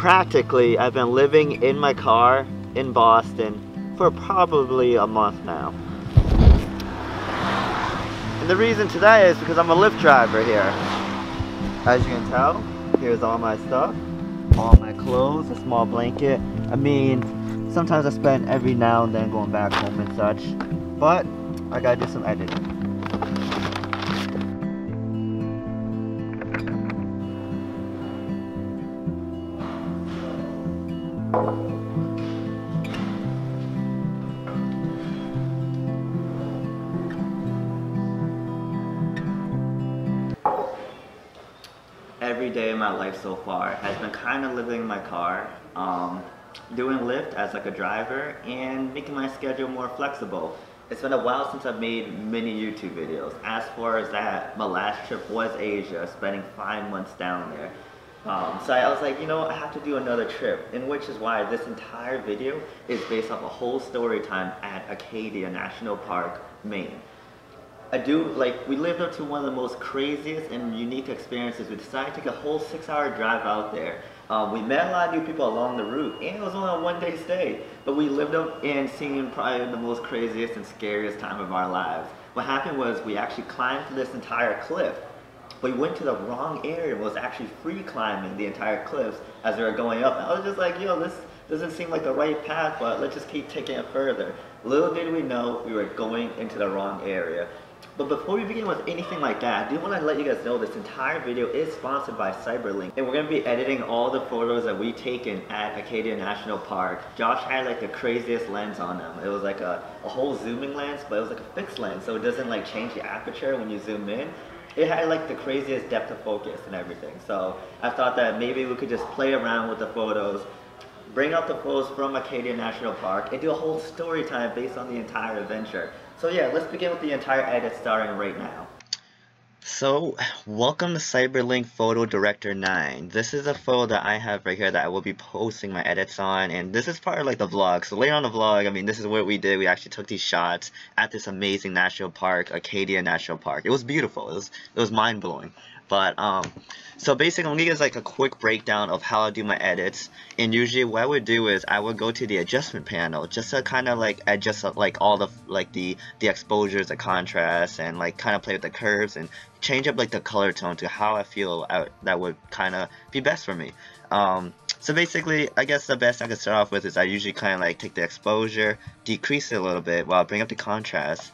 practically, I've been living in my car in Boston for probably a month now. And the reason today is because I'm a Lyft driver here. As you can tell, here's all my stuff, all my clothes, a small blanket. I mean, sometimes I spend every now and then going back home and such, but I gotta do some editing. Every day of my life so far has been kind of living in my car, doing Lyft as like a driver and making my schedule more flexible. It's been a while since I've made many YouTube videos. As far as that, my last trip was Asia, spending 5 months down there. So I was like, you know, I have to do another trip, and which is why this entire video is based off a whole story time at Acadia National Park, Maine. We lived up to one of the most craziest and unique experiences. We decided to take a whole 6-hour drive out there. We met a lot of new people along the route, and it was only a one-day stay. But we lived up and seen probably the most craziest and scariest time of our lives. What happened was we actually climbed this entire cliff. We went to the wrong area and was actually free climbing the entire cliffs as we were going up. And I was just like, yo, this doesn't seem like the right path, but let's just keep taking it further. Little did we know we were going into the wrong area. But before we begin with anything like that, I do want to let you guys know this entire video is sponsored by Cyberlink. And we're going to be editing all the photos that we've taken at Acadia National Park. Josh had like the craziest lens on them. It was like a whole zooming lens, but it was like a fixed lens, so it doesn't like change the aperture when you zoom in. It had like the craziest depth of focus and everything. So I thought that maybe we could just play around with the photos, bring out the photos from Acadia National Park, and do a whole story time based on the entire adventure. So yeah, let's begin with the entire edit starting right now. So, welcome to Cyberlink Photo Director 9. This is a photo that I have right here that I will be posting my edits on, and this is part of like the vlog. So later on the vlog, I mean, this is what we did. We actually took these shots at this amazing national park, Acadia National Park. It was beautiful. It was mind-blowing. But so basically, I'm gonna give you guys like a quick breakdown of how I do my edits. And usually, what I would do is I would go to the adjustment panel just to kind of like adjust like all the the exposures, the contrast, and like kind of play with the curves and change up like the color tone to how I feel that would kind of be best for me. So basically, I guess the best I can start off with is I usually kind of like take the exposure, decrease it a little bit while I bring up the contrast.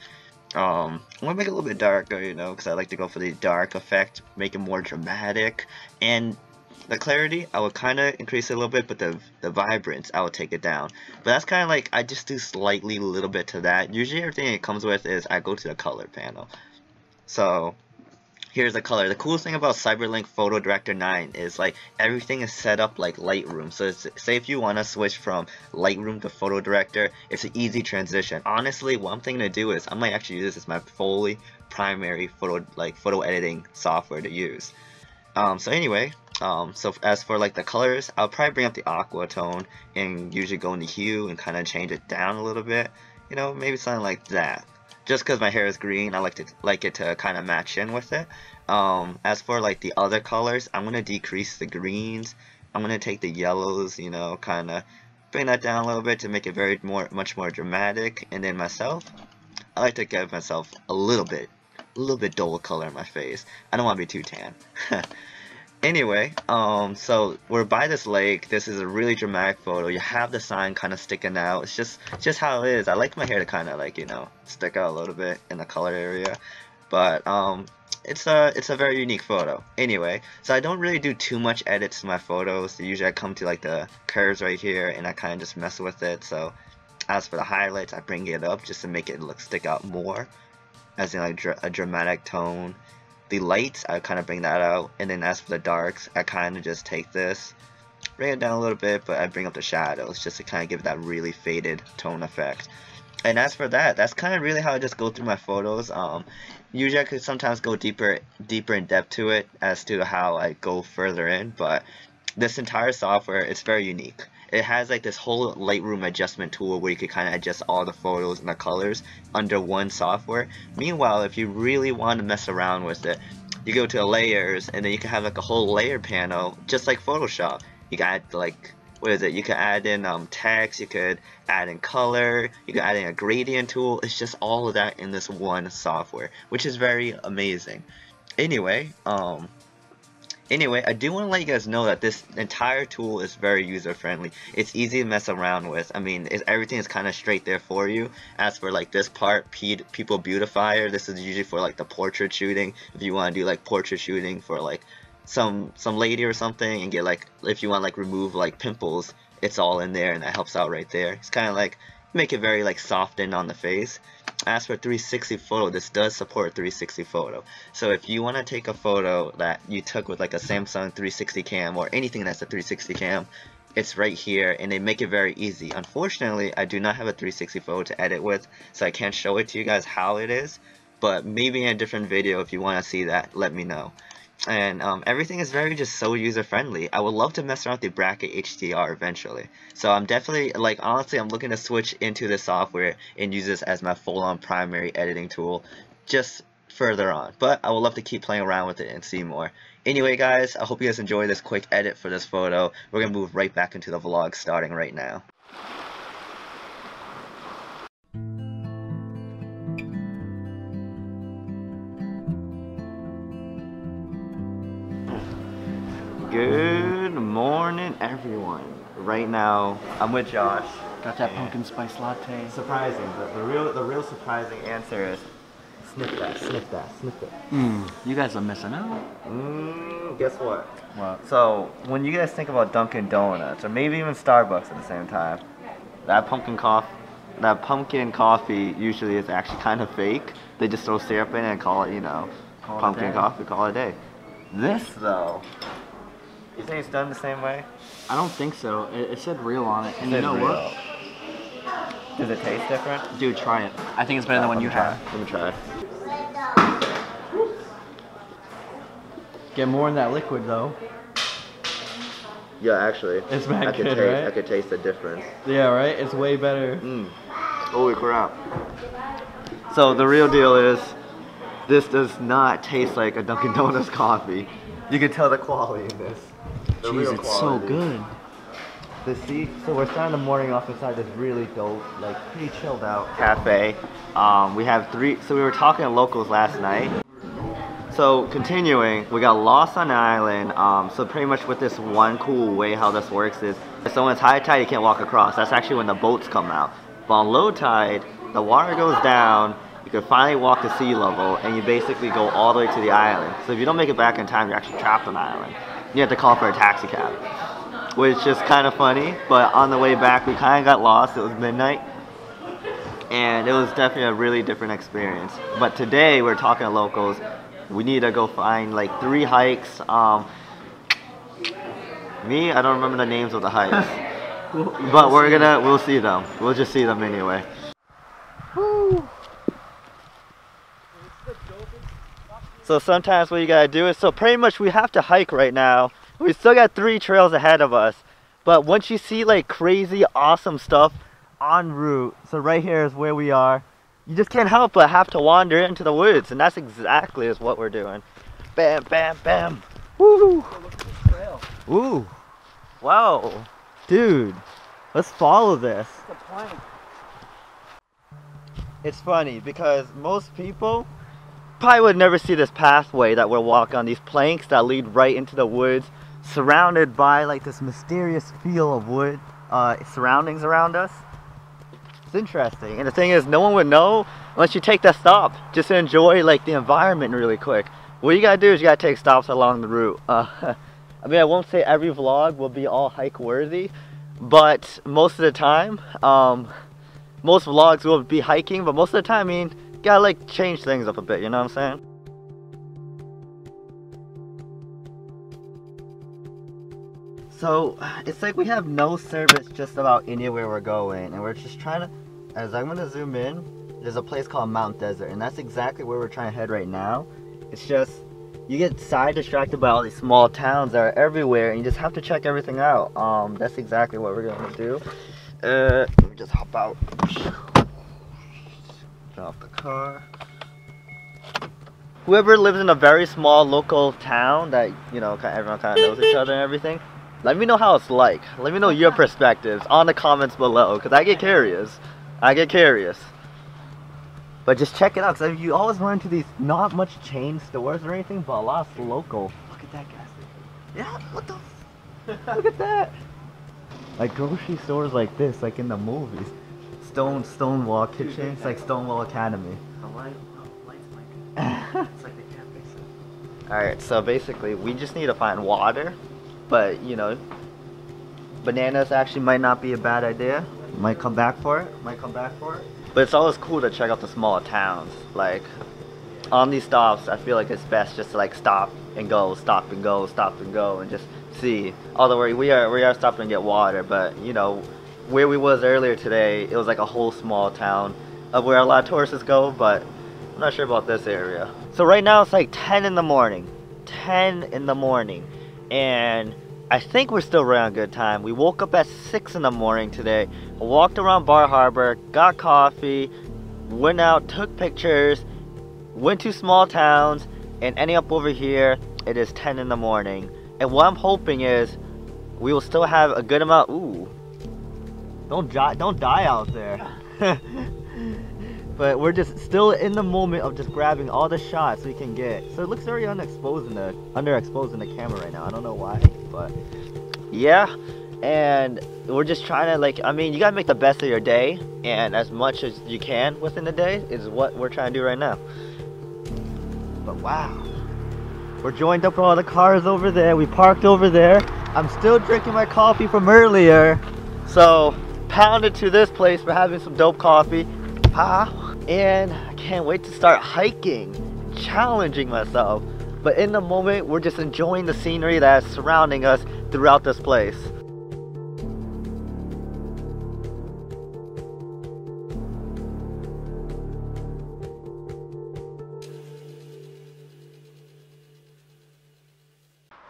I'm gonna make it a little bit darker, you know, because I like to go for the dark effect, make it more dramatic. And the clarity, I would kind of increase it a little bit, but the vibrance, I would take it down. But that's kind of like, I just do slightly a little bit to that. Usually everything it comes with is I go to the color panel. So here's the color. The coolest thing about Cyberlink Photo Director 9 is like everything is set up like Lightroom. So say if you want to switch from Lightroom to Photo Director, it's an easy transition. Honestly, what I'm thinking to do is I might actually use this as my fully primary photo editing software to use. So anyway, so as for like the colors, I'll probably bring up the aqua tone and usually go into hue and kind of change it down a little bit. You know, maybe something like that. Just because my hair is green, I like it to kind of match in with it. As for like the other colors, I'm gonna decrease the greens. I'm gonna take the yellows, you know, kind of bring that down a little bit to make it much more dramatic. And then myself, I like to give myself a little bit dull color in my face. I don't want to be too tan. Anyway, so we're by this lake. This is a really dramatic photo. You have the sign kind of sticking out. It's just how it is. I like my hair to kind of like, you know, stick out a little bit in the color area. But it's a very unique photo. Anyway, so I don't really do too much edits to my photos. Usually I come to like the curves right here and I kind of just mess with it. So as for the highlights, I bring it up just to make it stick out more, as in like a dramatic tone. The lights, I kind of bring that out, and then as for the darks, I kind of just take this, bring it down a little bit, but I bring up the shadows just to kind of give that really faded tone effect. And as for that, that's kind of really how I just go through my photos. Usually I could sometimes go deeper in depth to it as to how I go further in, but this entire software, it's very unique. It has like this whole Lightroom adjustment tool where you can kind of adjust all the photos and the colors under one software. Meanwhile, if you really want to mess around with it, you go to layers and then you can have like a whole layer panel just like Photoshop. You can add like, what is it? You can add in text, you could add in color, you can add in a gradient tool. It's just all of that in this one software, which is very amazing. Anyway, I do want to let you guys know that this entire tool is very user friendly. It's easy to mess around with. I mean, everything is kind of straight there for you. As for like this part, people beautifier, this is usually for like the portrait shooting. If you want to do like portrait shooting for like some lady or something, and get like, if you want like remove like pimples, it's all in there, and that helps out right there. It's kind of like make it very like softened on the face. As for 360 photo, this does support 360 photo. So if you want to take a photo that you took with like a Samsung 360 cam or anything that's a 360 cam, it's right here, and they make it very easy. Unfortunately, I do not have a 360 photo to edit with, so I can't show it to you guys how it is, but maybe in a different video, if you want to see that, let me know. And everything is very just so user friendly. I would love to mess around with the bracket HDR eventually. So I'm definitely, like, honestly, I'm looking to switch into this software and use this as my full-on primary editing tool just further on. But I would love to keep playing around with it and see more. Anyway, guys, I hope you guys enjoy this quick edit for this photo. We're gonna move right back into the vlog starting right now. Good morning, everyone. Right now, I'm with Josh. Got that pumpkin spice latte. Surprising, the real surprising answer is sniff that, sniff that, sniff it. You guys are missing out. Guess what? What? So, when you guys think about Dunkin' Donuts, or maybe even Starbucks at the same time, that pumpkin coffee usually is actually kind of fake. They just throw syrup in it and call it, you know, pumpkin coffee, call it a day. This, though, you think it's done the same way? I don't think so. It said real on it. And you know real. what? Does it taste different? Dude, try it. I think it's better than the one you had. Let me try. Get more in that liquid though. Yeah, actually. It's bad good, right? I could taste the difference. Yeah, right? It's way better. Holy crap. So the real deal is, this does not taste like a Dunkin' Donuts coffee. You can tell the quality in this. Jeez, it's so good. So we're starting the morning off inside this really dope, like pretty chilled out cafe. We have so we were talking to locals last night. So continuing, we got lost on the island. So pretty much with this one cool way how this works is, so when it's high tide you can't walk across. That's actually when the boats come out. But on low tide, the water goes down. You can finally walk to sea level, and you basically go all the way to the island. So if you don't make it back in time, you're actually trapped on the island. You have to call for a taxi cab, which is kind of funny. But on the way back, we kind of got lost. It was midnight, and it was definitely a really different experience. But today, we're talking to locals. We need to go find like 3 hikes. I don't remember the names of the hikes, but we'll see them. We'll just see them anyway. Woo. So sometimes what you gotta do is, so pretty much we have to hike right now. We still got 3 trails ahead of us, but once you see like crazy awesome stuff en route, so right here is where we are, you just can't help but have to wander into the woods, and that's exactly is what we're doing. Bam, bam, bam. Woo! Ooh. Wow. Dude, let's follow this. It's a plank. It's funny because most people probably would never see this pathway that we're walking on, these planks that lead right into the woods, surrounded by like this mysterious feel of wood surroundings around us. It's interesting, and the thing is, no one would know unless you take that stop just to enjoy like the environment really quick. What you gotta do is you gotta take stops along the route. I mean, I won't say every vlog will be all hike worthy, but most of the time, most vlogs will be hiking, but most of the time, I mean, gotta like change things up a bit, you know what I'm saying? So it's like we have no service just about anywhere we're going, and we're just trying to, as I'm gonna zoom in, there's a place called Mount Desert, and that's exactly where we're trying to head right now. It's just, you get side distracted by all these small towns that are everywhere, and you just have to check everything out. That's exactly what we're gonna do. Let me just hop out. Get off the car. Whoever lives in a very small local town that, you know, everyone kind of knows each other and everything, Let me know how it's like. Let me know your perspectives on the comments below, because I get curious. I get curious. But just check it out, because you always run into these not much chain stores or anything, but a lot of local. Look at that gas station. Yeah, what the look at that. Like grocery stores like this, like in the movies. Stonewall Kitchen, it's like Stonewall Academy. The lights might be. It's like they can't fix it. Alright, so basically we just need to find water, but you know, bananas actually might not be a bad idea. Might come back for it. But it's always cool to check out the small towns. Like on these stops, I feel like it's best just to like stop and go, and just see. Although we are stopping to get water, but you know, where we was earlier today, it was like a whole small town of where a lot of tourists go, but I'm not sure about this area. So right now it's like 10 in the morning. 10 in the morning. And I think we're still right on good time. We woke up at 6 in the morning today, walked around Bar Harbor, got coffee, went out, took pictures, went to small towns, and ending up over here, it is 10 in the morning. And what I'm hoping is we will still have a good amount. Ooh, don't die out there. But we're just still in the moment of just grabbing all the shots we can get. So it looks very underexposed in the camera right now. I don't know why, but yeah. And we're just trying to, like, I mean, you gotta make the best of your day, and as much as you can within the day is what we're trying to do right now. But wow, we're joined up with all the cars over there. We parked over there. I'm still drinking my coffee from earlier, so pounded to this place for having some dope coffee. And I can't wait to start hiking, challenging myself. But in the moment, we're just enjoying the scenery that's surrounding us throughout this place.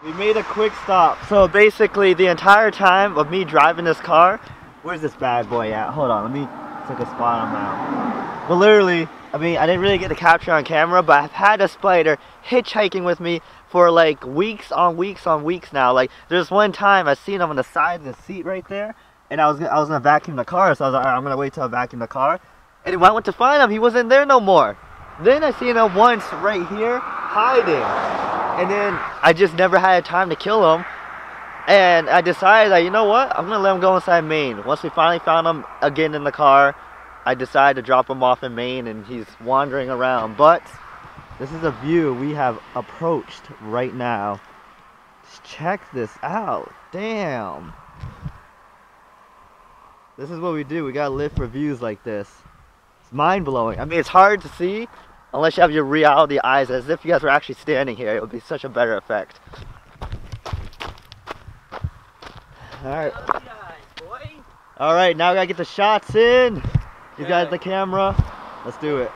We made a quick stop. So basically the entire time of me driving this car, where's this bad boy at? Hold on, let me take a spot on that. But literally, I mean, I didn't really get to capture on camera, but I've had a spider hitchhiking with me for like weeks on weeks now. Like there's one time I seen him on the side of the seat right there, and I was gonna vacuum the car, so I was like, all right, I'm gonna wait till I vacuum the car. And when I went to find him, he wasn't there no more. Then I seen him once right here hiding, and then I just never had time to kill him. And I decided that, you know what, I'm gonna let him go inside Maine. Once we finally found him again in the car, I decided to drop him off in Maine, and he's wandering around. But this is a view we have approached right now. Just check this out. Damn. This is what we do. We gotta live for views like this. It's mind-blowing. I mean, it's hard to see unless you have your reality eyes, as if you guys were actually standing here. It would be such a better effect. Alright. Alright, now we gotta get the shots in. You got the camera. Let's do it.